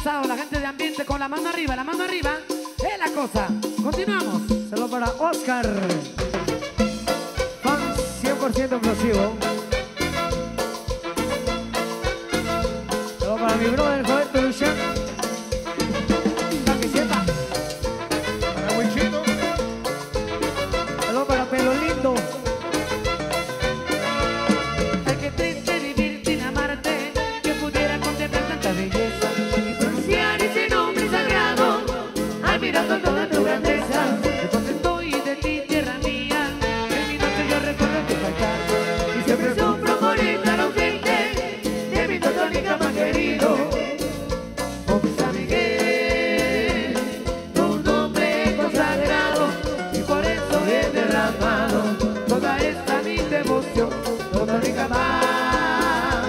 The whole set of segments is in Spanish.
lanzado la gente de ambiente con la mano arriba, es la cosa. Continuamos. Saludos para Oscar, fan 100% explosivo. Saludos para mi brother Joel Peluchan. Que sienta. Para Wichito. Saludos para Pelo Lindo. Ay, qué triste vivir sin amarte, que pudiera contemplar tanta belleza y pronunciar ese nombre sagrado, admirando toda tu grandeza. Después estoy de ti, tierra mía, en mi noche yo recuerdo tu faltar y siempre sufro por estar ausente de mi totónica más querido. Oh, San Miguel, tu nombre es consagrado y por eso he derramado toda esta mi devoción. Totónica más,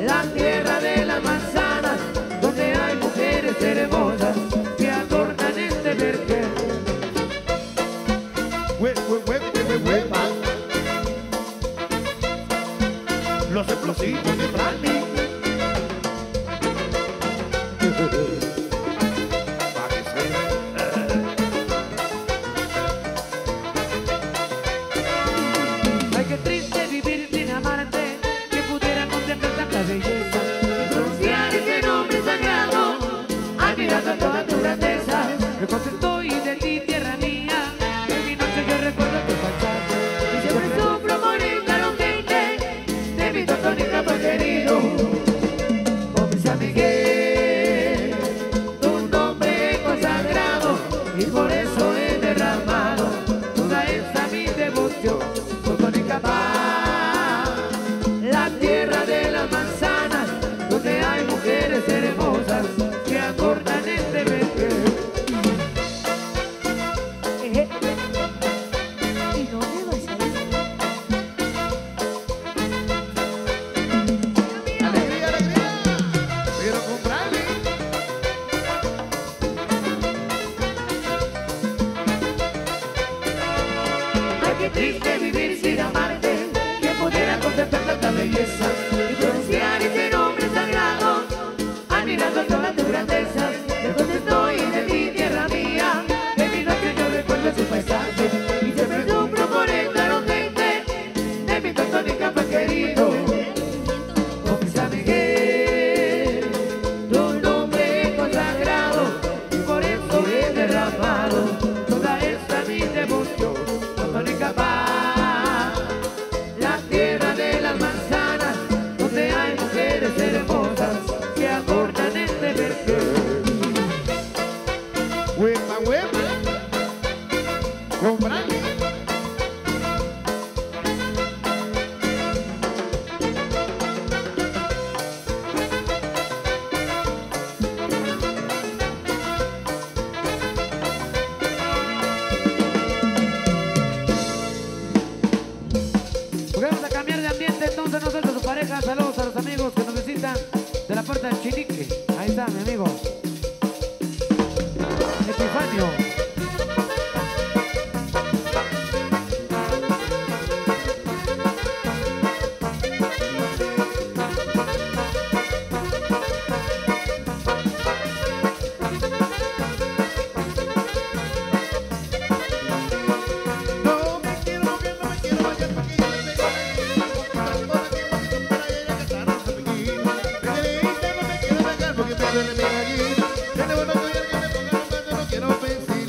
la tierra de las manzanas, donde hay mujeres hermosas que adornan este vergel. Huepa. Los explosivos de Franny. Pa' que se Ay, qué triste vivir sin amarte, que pudiera contemplar tanta belleza y pronunciar ese nombre sagrado, admirando toda tu grandeza. Después estoy de ti, tierra mía, en mi noche yo recuerdo tu pasado y siempre sufro por estar ausente de mi totónica más querido. Oh, mi San Miguel, tu nombre es consagrado y por eso he derramado toda esta mi devoción. Totónica más, la tierra de las manzanas, donde hay mujeres hermosas que adornan este vergel. ¿Y dónde vas a ir? alegría, alegría. Pero con Franny. Ay, qué triste vivir sin amarte, que pudiera contemplar tanta belleza y pronunciar ese nombre sagrado, admirando toda tu grandeza. Después estoy de ti, tierra mía, en mi noche yo recuerdo su paisaje y siempre sufro por estar ausente de mi totónica más querido. Oh, mi San Miguel, tu nombre es consagrado y por eso he derramado toda esta mi devoción. Totónica más, la tierra de las manzanas, donde hay mujeres hermosas que adornan este vergel. Huepa. Con Franny. Porque vamos a cambiar de ambiente, entonces no suelta su pareja. Saludos a los amigos que nos visitan de la puerta del Chinique. Ahí está, mi amigo Epifanio. No me quiero mover, no me quiero bañar porque yo me pego. Por aquí, por aquí, por allá, ya que está no se me quita. No me quiero bañar porque me duele mi gallina. Que te vuelva a coger, que me ponga un beso, no quiero pensar.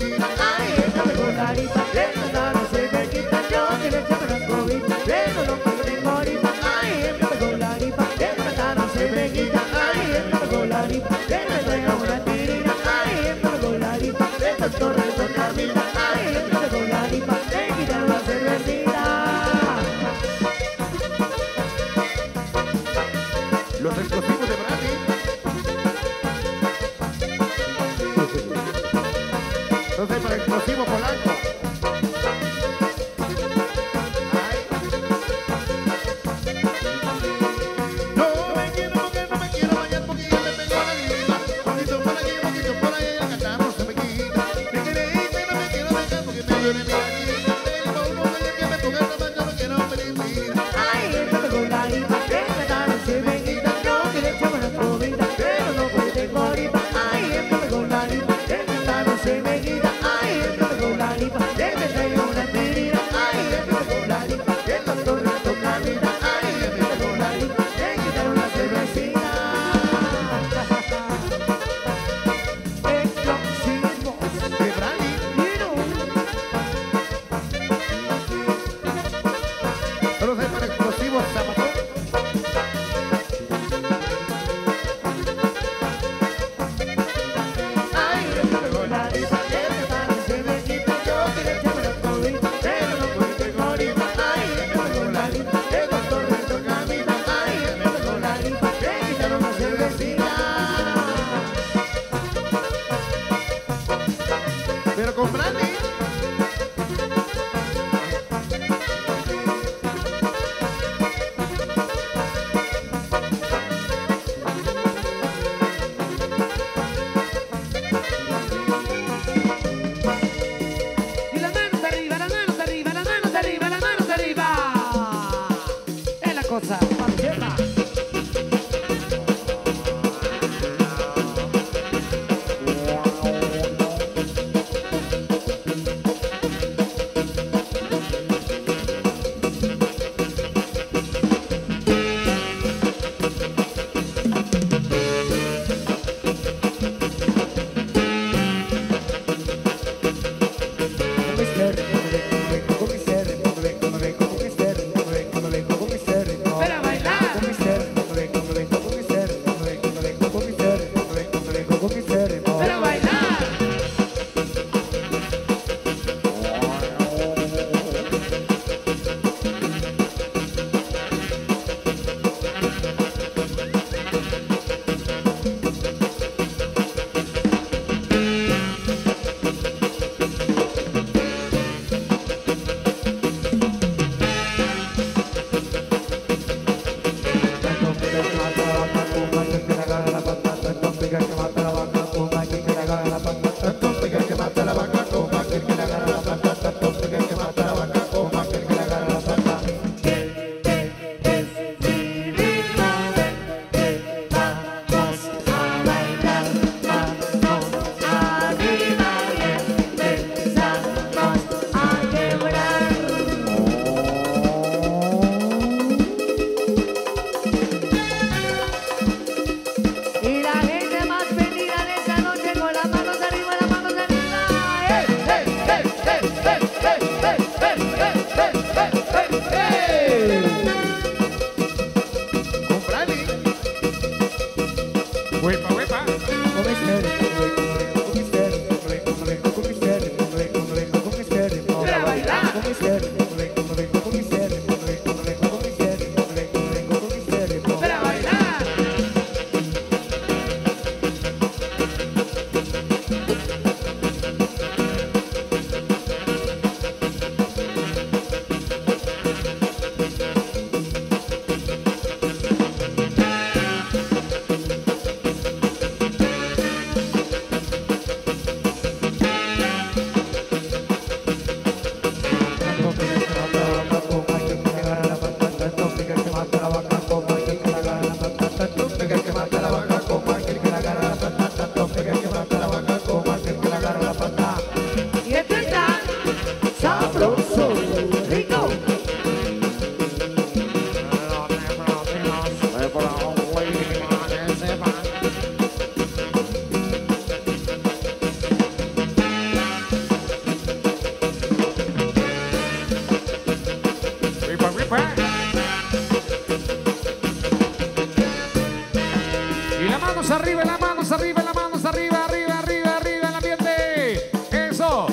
manos arriba, las manos arriba, arriba, arriba, arriba, el ambiente. Eso.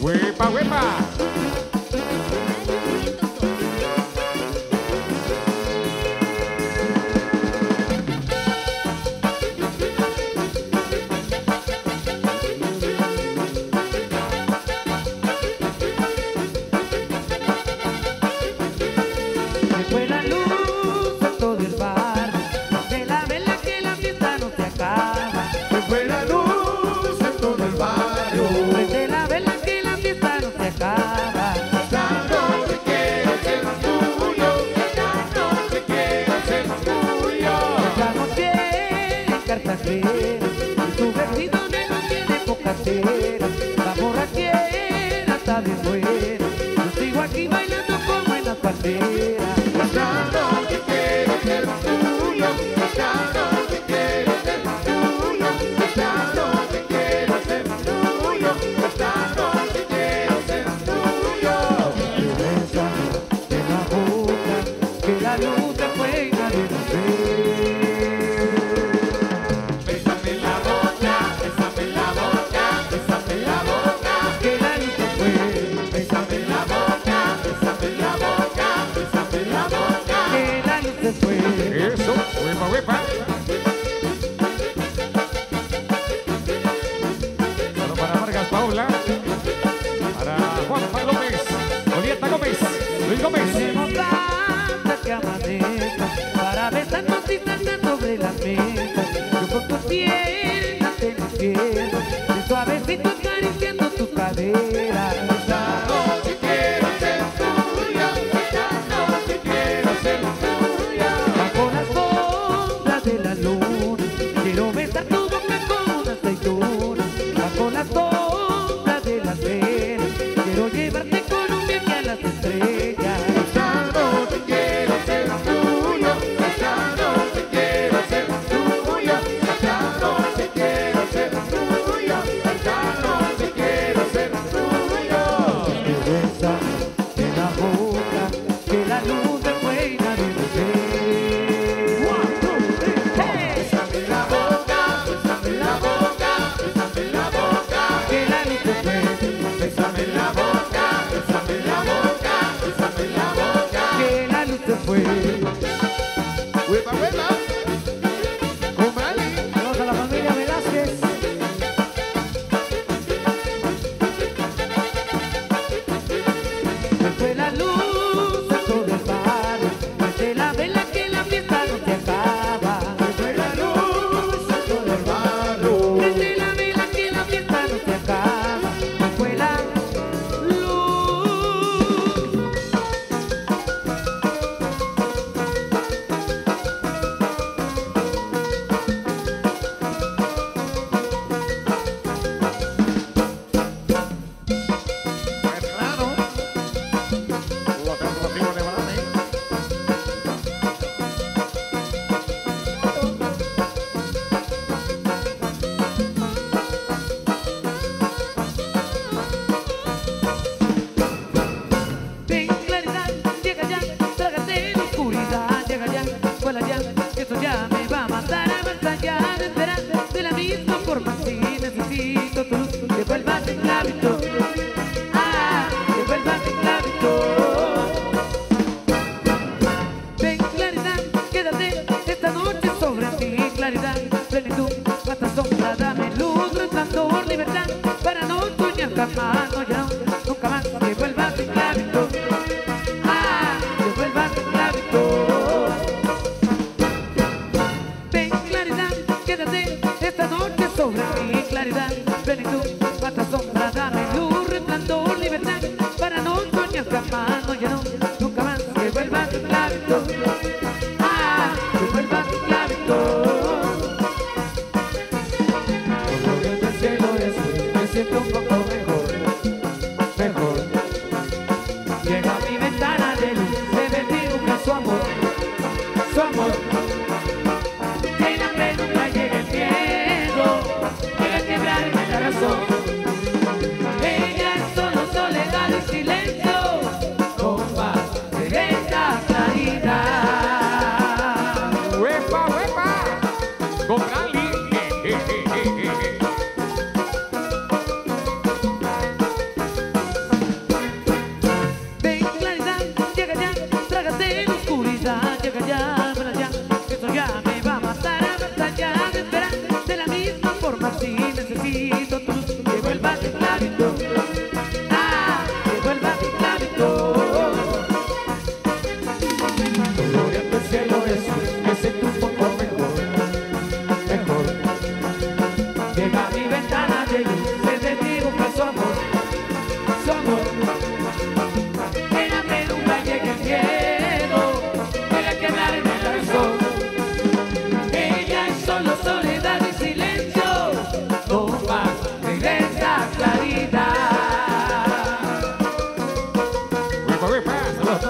Huepa, huepa. Se fue la luz en todo el barrio, de la vela que la fiesta no se acaba. Se fue la luz en todo el barrio. De la vela que la fiesta no se acaba. Esta noche quiero ser más tuyo. Esta noche quiero ser más tuyo. Esta noche en Cartagena, y su vestido negro tiene poca tela. La borrachera está bien buena, yo sigo aquí bailando como en las palmeras. Esta noche quiero ser más tuyo. Esta noche quiero ser más tuyo. Esta noche quiero ser más tuyo. Esta noche quiero ser más tuyo. Besa en la boca, que la luz te fue y nadie nos ve. Bésame en la boca, bésame en la boca, bésame en la boca. Que la luz te fue, Bésame en la boca, bésame en la boca, bésame en la boca. que la luz te fue. Eso. Huepa, huepa. Bueno, para Vargas Paula. Para Juanpa López. Julieta Gómez. Luis Gómez. Tenemos tanta que amanezca para besarnos y saltar sobre las mesas. Yo con tus piernas te me pierdo, y suavecito acariciando tus caderas. Esta noche quiero ser tuyo. Esta noche quiero ser tuyo. Bajo las sombras de la luna, quiero besar tu boca como una aceituna. Bajo las sombras de las venas, quiero llevarte con un viaje a las estrellas. Esta noche quiero ser tuyo. Esta noche quiero ser tuyo. Esta noche quiero ser tuyo. Esta noche quiero ser tuyo. Me besa en la boca, que la luz me fue y nadie me ve. Bésame en la boca, bésame en la boca, bésame en la boca. Que la luz te fue, Bésame en la boca, bésame en la boca, bésame en la boca. que la luz te fue. Huepa, huepa. Comali. Saludos a la familia Velázquez. Se fue la luz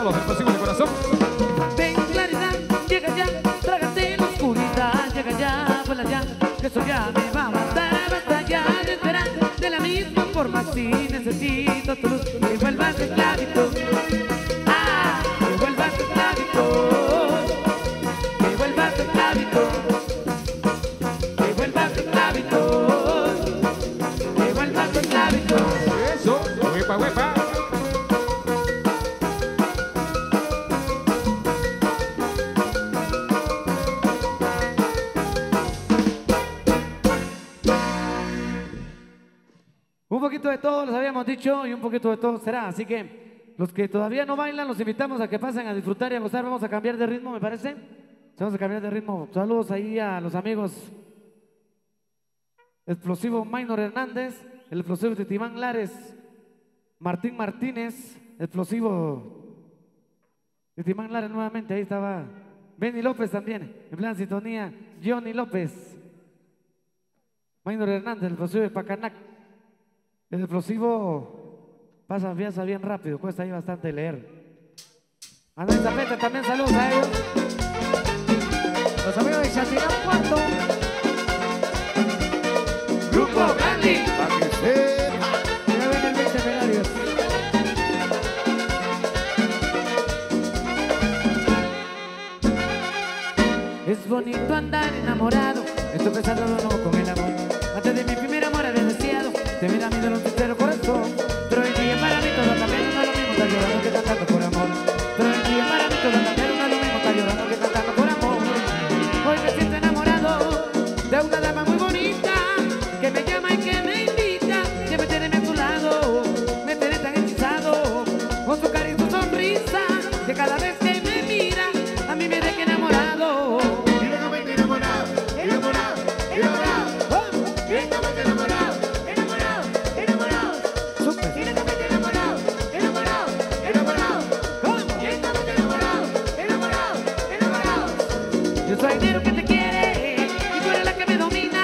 todos los explosivos de corazón. Ven claridad, llega ya, trágate la oscuridad, llega ya, vuela ya, que eso ya me va a matar, basta ya de esperar de la misma forma, si necesito tu luz, que vuelvas a esclavitud, que vuelvas a esclavitud, que vuelvas a esclavitud, que vuelvas a esclavitud, que vuelvas a esclavitud. Eso, huepa, huepa. Un poquito de todo, les habíamos dicho, y un poquito de todo será. Así que los que todavía no bailan, los invitamos a que pasen a disfrutar y a gozar. Vamos a cambiar de ritmo, me parece. Vamos a cambiar de ritmo. Saludos ahí a los amigos Explosivo Minor Hernández, el explosivo Titimán Lares, Martín Martínez, explosivo Titimán Lares nuevamente. Ahí estaba Benny López también, en plan sintonía, Johnny López, Minor Hernández, el explosivo de Pacanac. El explosivo pasa bien rápido, cuesta ahí bastante leer. Andrés Zapeta también, saludos a ellos. Los amigos de Chatirán Cuarto. Grupo Gandhi. Pa' que sepa. Ya ven el 20 Penarios. Es bonito andar enamorado, estoy pensando de nuevo con el amor. Antes de mi primer amor había deseado tener a mí de un sincero corazón. Pero hoy día para mí todo también no es lo mismo estar llorando que cantando por amor. Pero hoy día para mí todo también no es lo mismo estar llorando que cantando por amor. Hoy me siento enamorado de una dama muy bonita que me llama y que me invita, que me tiene a su lado, me tiene tan hechizado con su cara y su sonrisa, que cada vez que me mira a mí me deja enamorado. Y locamente enamorado, enamorado, enamorado. Y locamente enamorado, enamorado, enamorado. Súper. Y locamente enamorado, enamorado, enamorado. ¿Cómo? Y locamente enamorado, enamorado, enamorado. Yo soy el negro que te quiere y tú eres la que me domina.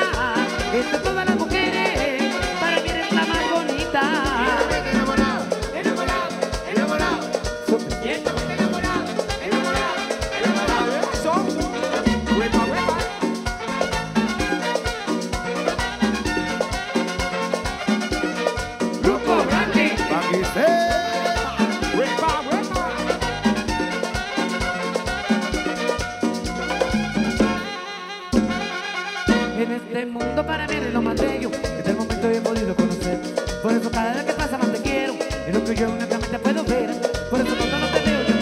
Entre todas las mujeres, para mí eres la más bonita. Enamorado, enamorado, enamorado. Súper. Y locamente enamorado, enamorado, enamorado. Eso, huepa, huepa. Grupo Gandhi. Pa' que sepa. Huepa, huepa. En este mundo para mí eres lo más bello, este momento he podido conocer. Por eso cada vez que pasa más te quiero, es lo que yo únicamente puedo ver. Por eso cuando no te veo yo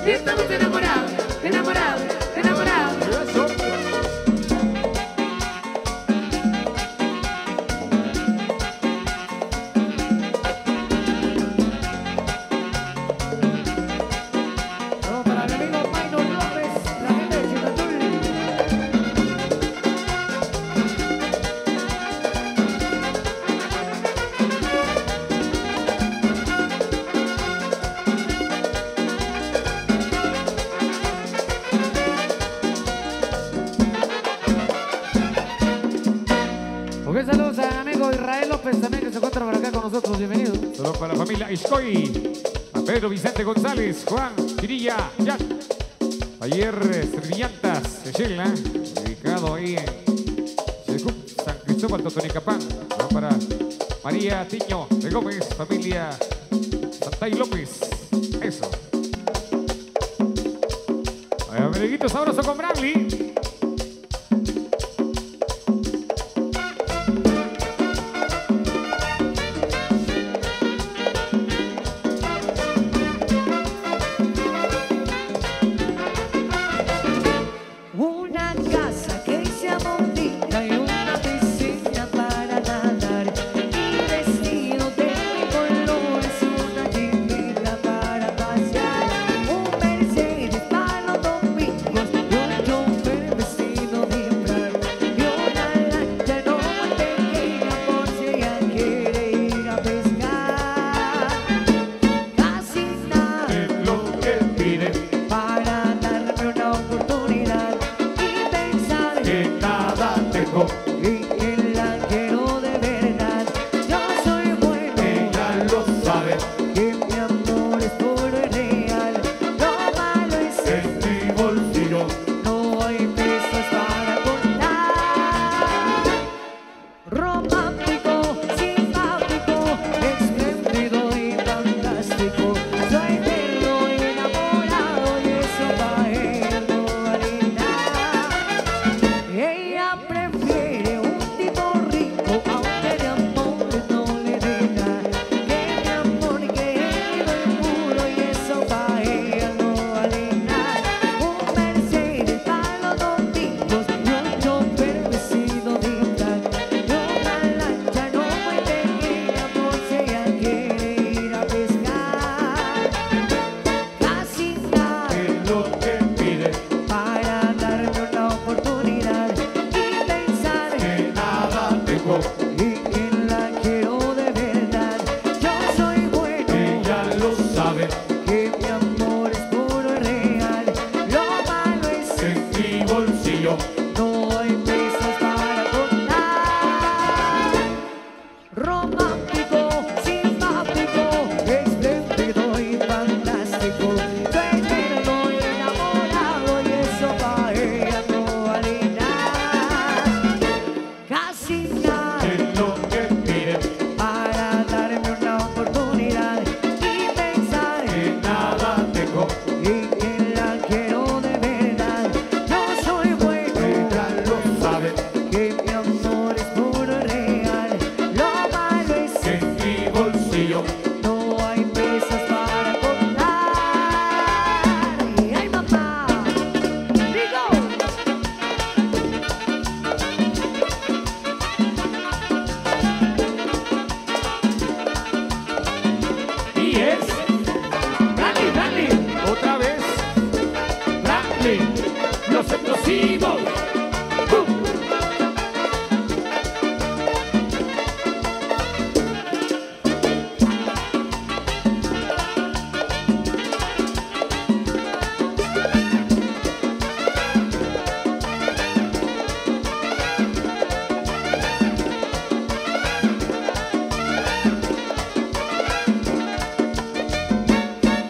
Si estamos enamorados, enamorados, enamorados. Eso. Solo para mi amigo Maynor López, la gente de Chitatul. Ok, saludos a mi amigo Israel López también que se encuentra por acá con nosotros. Bienvenido. Solo para la familia Iscoy, a Pedro Vicente González, Juan Chirilla, Jack. Ayer Servillantas, Shela, ubicado ahí en San Cristóbal, Totonicapán. Solo para María Tiño de Gómez, familia Santay López. Eso. Amiguitos, sabroso con Bradley. Una casa que sea bonita y una piscina para nadar y vestido de mil colores, una jeepita para pasear, un Mercedes para los domingos y un chofer vestido de blanco y una lancha no muy pequeña por si ella quiere ir a pescar. Casi nada Es lo que pide, para darme una oportunidad y pensar que nada dejó. y que la quiero de verdad. Yo soy bueno, Ella lo sabe, que mi amor es puro y real. Lo malo es es mi bolsillo. no hay pesos para contar. Romántico, simpático, espléndido y fantástico. Soy eterno y enamorado y eso pa' ella no vale nada. Ella prefiere un tipo rico, aunque de amor no le dé nada. Que mi amor querido y puro y eso pa' ella no vale nada. Un Mercedes para los domingos y un chofer vestido de blanco y una lancha no muy pequeña por si ella quiere ir a pescar. Casi nada Es lo que pide, para darme una oportunidad y pensar que nada dejó. y que la quiero de verdad. Yo soy bueno, Ella lo sabe, que mi amor es puro y real. Lo malo es es mi bolsillo. no hay pesos para contar. Romántico, simpático, espléndido y fantástico. Soy eterno y enamorado y eso pa' ella no vale nada. Casi nada Es lo que pide, para darme una oportunidad y pensar que nada dejó. y que la quiero de verdad. Yo soy bueno, Ella lo sabe, que mi amor es puro y real. Lo malo es es mi bolsillo. no hay pesos para contar. Y ay mamá, digo. Y es Bradley, otra vez. Bradley, los explosivos.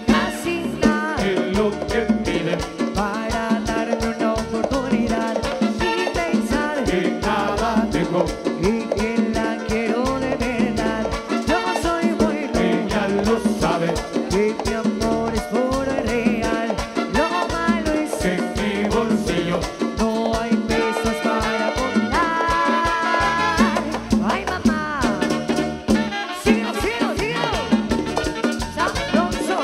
Casi nada Es lo que pide, para darme una oportunidad y pensar que nada dejó. y que la quiero de verdad. Yo soy bueno, Ella lo sabe, que mi amor es puro y real. Lo malo es es mi bolsillo. no hay pesos para contar. Ay mamá, sigo, sigo, sigo. Sabroso.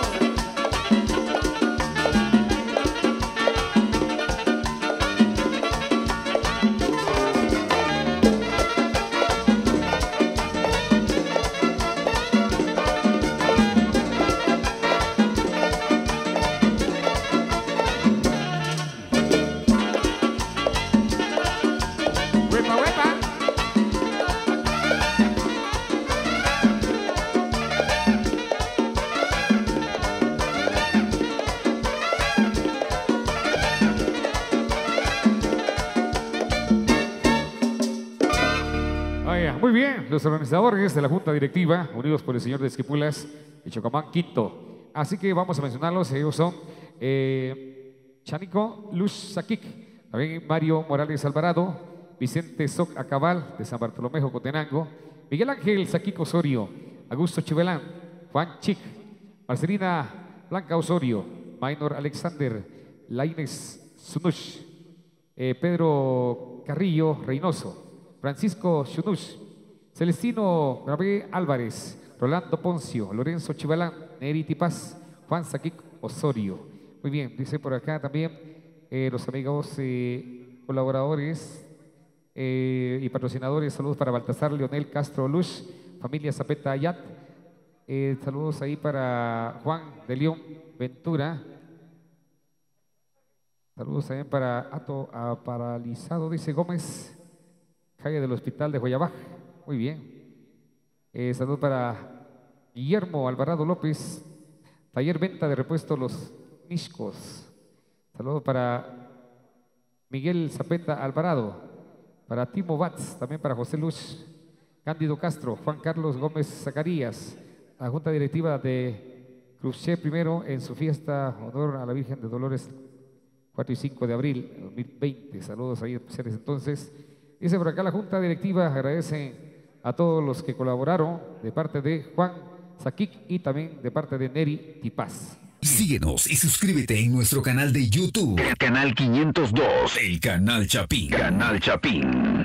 muy bien, los organizadores de la Junta Directiva, unidos por el señor de Esquipulas y Chocamán Quinto. Así que vamos a mencionarlos, ellos son Chanico Luz Saquic, también Mario Morales Alvarado, Vicente Soc Acabal de San Bartolomé Jocotenango, Miguel Ángel Saquic Osorio, Augusto Chivelán, Juan Chic, Marcelina Blanca Osorio, Maynor Alexander, Laines Sunush, Pedro Carrillo Reynoso, Francisco Chunush, Celestino Gravé Álvarez, Rolando Poncio, Lorenzo Chivalán, Neri Tipaz, Juan Saquic Osorio. Muy bien, dice por acá también los amigos colaboradores y patrocinadores. Saludos para Baltasar Leonel Castro Luz, familia Zapeta Ayat. Saludos ahí para Juan de León Ventura. Saludos también para Ato Paralizado, dice Gómez, calle del Hospital de Guayabaj. Muy bien. Saludos para Guillermo Alvarado López, Taller Venta de Repuestos Los Niscos. Saludos para Miguel Zapeta Alvarado, para Timo Batz, también para José Luz, Cándido Castro, Juan Carlos Gómez Zacarías, la Junta Directiva de Cruché primero en su fiesta honor a la Virgen de Dolores 4 y 5 de abril de 2020. Saludos ahí especiales entonces. Dice por acá la Junta Directiva agradece a todos los que colaboraron de parte de Juan Saquic y también de parte de Neri Tipaz. Síguenos y suscríbete en nuestro canal de YouTube. Canal 502. El Canal Chapín. Canal Chapín.